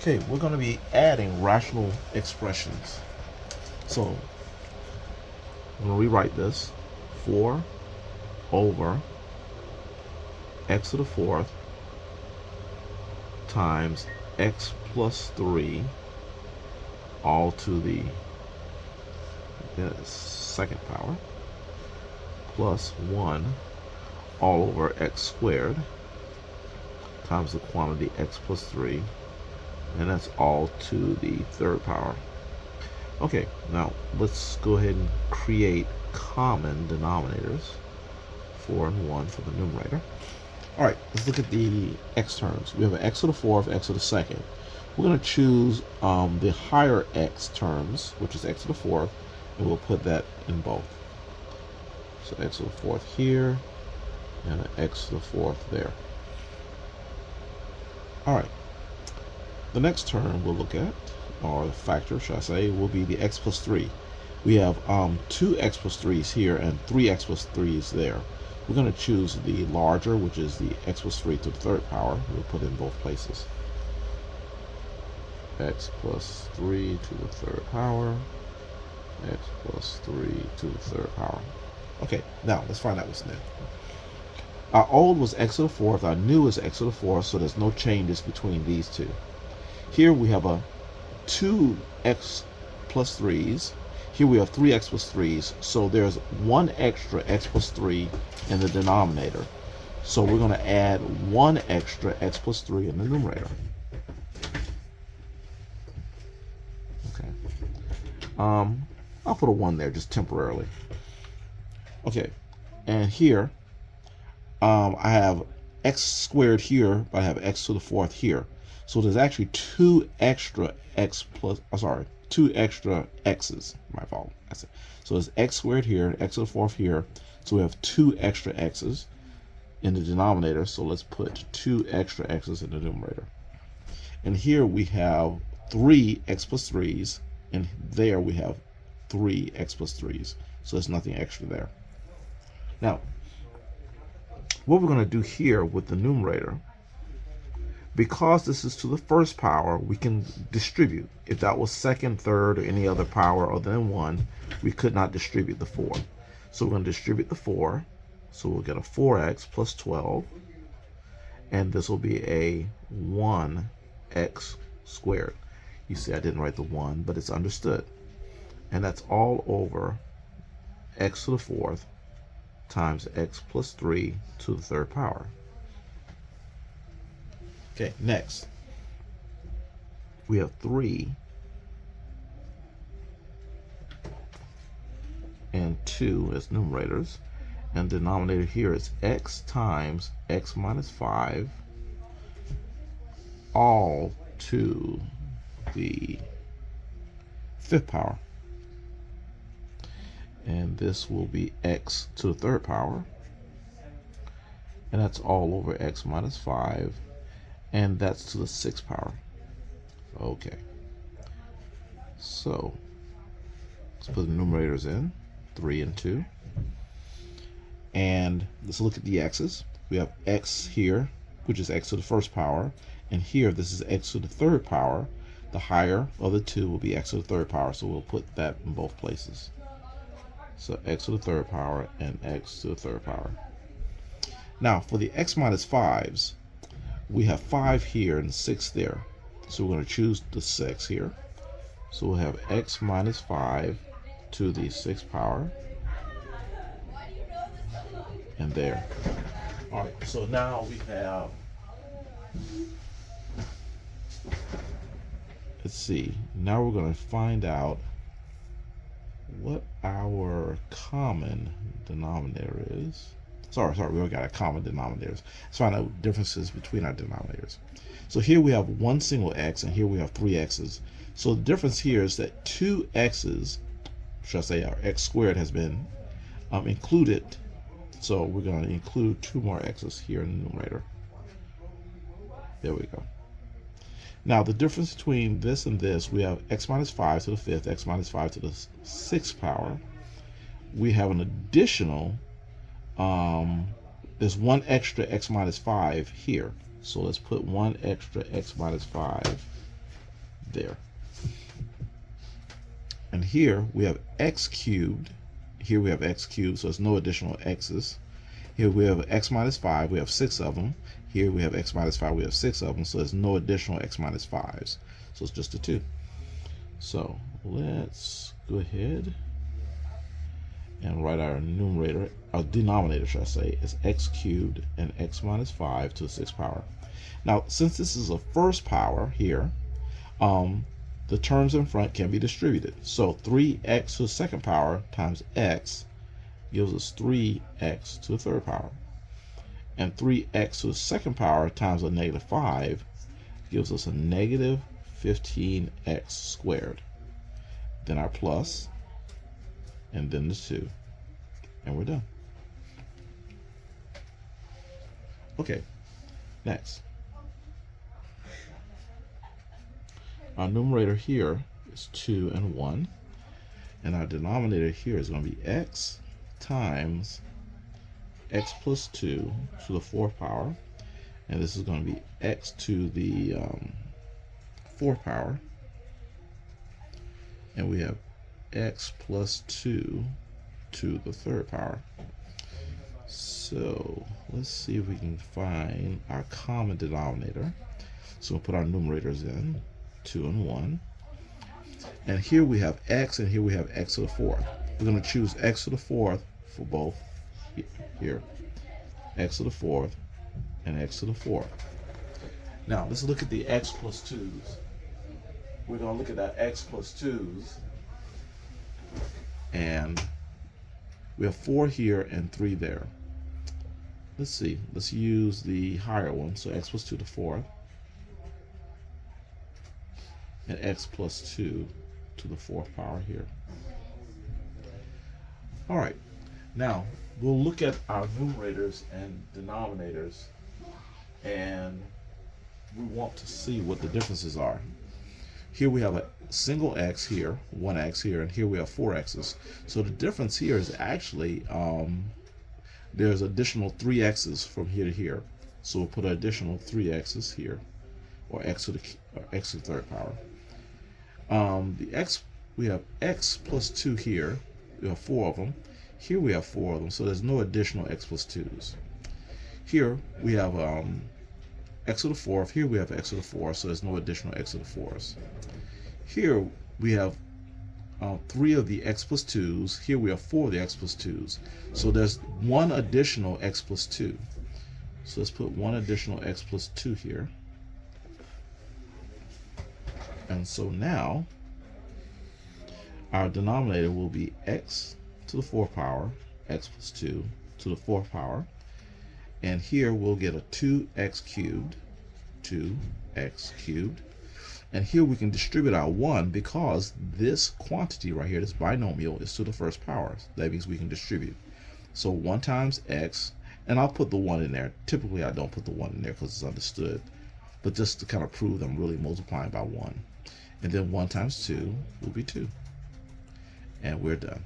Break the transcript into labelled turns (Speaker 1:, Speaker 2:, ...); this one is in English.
Speaker 1: Okay, we're going to be adding rational expressions. So I'm going to rewrite this. 4 over x to the fourth times x plus 3 all to the second power plus 1 all over x squared times the quantity x plus 3, and that's all to the third power. Okay, now let's go ahead and create common denominators. 4 and 1 for the numerator. All right, let's look at the x terms. We have an x to the fourth, x to the second. We're going to choose the higher x terms, which is x to the fourth, and we'll put that in both. So x to the fourth here, and an x to the fourth there. All right, the next term we'll look at, or the factor, should I say, will be the x plus 3. We have 2 x plus 3's here and 3 x plus 3's there. We're going to choose the larger, which is the x plus 3 to the third power. We'll put it in both places. X plus 3 to the third power. X plus 3 to the third power. Okay, now let's find out what's new. Our old was x to the fourth. Our new is x to the fourth, so there's no changes between these two. Here we have a 2x plus 3's. Here we have 3x plus 3's, so there's one extra x plus 3 in the denominator. So we're going to add one extra x plus 3 in the numerator. Okay. I'll put a 1 there just temporarily. Okay, and here I have x squared here, but I have x to the fourth here. So there's actually 2 extra x plus, sorry, 2 extra x's. My fault. That's it. So there's x squared here, x to the fourth here. So we have 2 extra x's in the denominator. So let's put 2 extra x's in the numerator. And here we have 3 x plus 3's, and there we have 3 x plus 3's. So there's nothing extra there. Now, what we're going to do here with the numerator, because this is to the first power, we can distribute. If that was second, third, or any other power other than 1, we could not distribute the 4. So we're going to distribute the 4. So we'll get a 4x plus 12. And this will be a 1x squared. You see I didn't write the 1, but it's understood. And that's all over x to the fourth times x plus 3 to the third power. Okay, next we have 3 and 2 as numerators, and denominator here is x times x minus 5 all to the fifth power, and this will be x to the third power, and that's all over x minus 5, and that's to the sixth power. Okay, so let's put the numerators in, 3 and 2, and let's look at the x's. We have x here, which is x to the first power, and here this is x to the third power. The higher of the two will be x to the third power, so we'll put that in both places. So x to the third power and x to the third power. Now for the x minus 5's, we have 5 here and 6 there. So we're going to choose the 6 here. So we'll have x minus 5 to the sixth power. And there. All right, so now we have, let's see, now we're going to find out what our common denominator is. Sorry, we already got a common denominators. Let's find out differences between our denominators. So here we have one single x, and here we have 3 x's. So the difference here is that 2 x's, should I say our x squared, has been included. So we're going to include 2 more x's here in the numerator. There we go. Now the difference between this and this, we have x minus 5 to the fifth, x minus 5 to the sixth power. We have an additional, there's one extra x minus 5 here. So let's put one extra x minus 5 there. And here we have x cubed. Here we have x cubed, so there's no additional x's. Here we have x minus 5, we have 6 of them. Here we have x minus 5, we have 6 of them, so there's no additional x minus 5s. So it's just a 2. So let's go ahead and write our numerator, our denominator should I say, is x cubed and x minus 5 to the 6th power. Now, since this is a first power here, the terms in front can be distributed. So 3x to the 2nd power times x gives us 3x to the 3rd power. And 3x to the 2nd power times a negative 5 gives us a negative 15x squared. Then our plus, and then the 2. And we're done. Okay, next. Our numerator here is 2 and 1. And our denominator here is going to be x times x plus 2 to the 4th power. And this is going to be x to the 4th power. And we have x plus 2 to the 3rd power. So let's see if we can find our common denominator. So we'll put our numerators in, 2 and 1. And here we have x, and here we have x to the 4th. We're going to choose x to the 4th for both here. X to the 4th and x to the 4th. Now let's look at the x plus 2's. We're going to look at that x plus 2's. And we have 4 here and 3 there. Let's see. Let's use the higher one. So x plus 2 to the 4th. And x plus 2 to the 4th power here. All right. Now, we'll look at our numerators and denominators, and we want to see what the differences are. Here we have a single x here, 1x here, and here we have 4 x's. So the difference here is actually there's additional 3 x's from here to here. So we'll put an additional 3 x's here, or x to the 3rd power. We have x plus 2 here. We have 4 of them. Here we have 4 of them, so there's no additional x plus 2's. Here we have x to the 4th. Here we have x to the 4th, so there's no additional x to the 4th. Here we have 3 of the x plus 2's. Here we have 4 of the x plus 2's. So there's 1 additional x plus 2. So let's put 1 additional x plus 2 here. And so now our denominator will be x to the 4th power, x plus 2 to the 4th power. And here we'll get a 2x cubed, 2x cubed. And here we can distribute our 1 because this quantity right here, this binomial, is to the 1st power. That means we can distribute. So 1 times x, and I'll put the 1 in there. Typically I don't put the 1 in there because it's understood. But just to kind of prove I'm really multiplying by 1. And then 1 times 2 will be 2. And we're done.